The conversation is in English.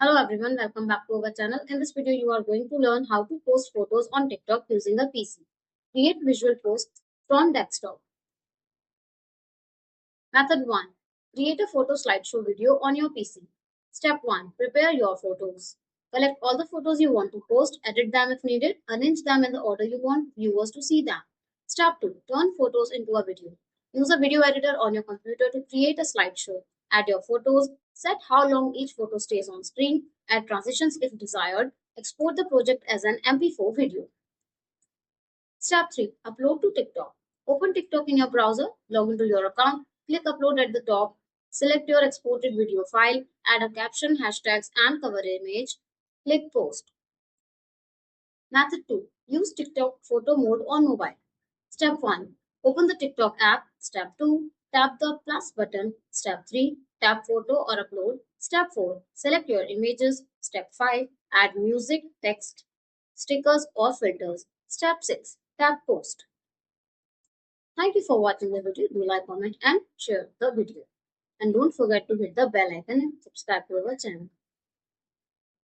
Hello everyone, welcome back to our channel. In this video, you are going to learn how to post photos on TikTok using a PC. Create visual posts from desktop. Method 1. Create a photo slideshow video on your PC. Step 1. Prepare your photos. Collect all the photos you want to post, edit them if needed, arrange them in the order you want viewers to see them. Step 2. Turn photos into a video. Use a video editor on your computer to create a slideshow. Add your photos, set how long each photo stays on screen, add transitions if desired, export the project as an MP4 video. Step 3. Upload to TikTok. Open TikTok in your browser, log into your account, click upload at the top, select your exported video file, add a caption, hashtags, and cover image, click post. Method 2. Use TikTok photo mode on mobile. Step 1. Open the TikTok app. Step 2. Tap the plus button. Step 3. Tap photo or upload. Step 4. Select your images. Step 5. Add music, text, stickers, or filters. Step 6. Tap post. Thank you for watching the video. Do like, comment, and share the video. And don't forget to hit the bell icon and subscribe to our channel.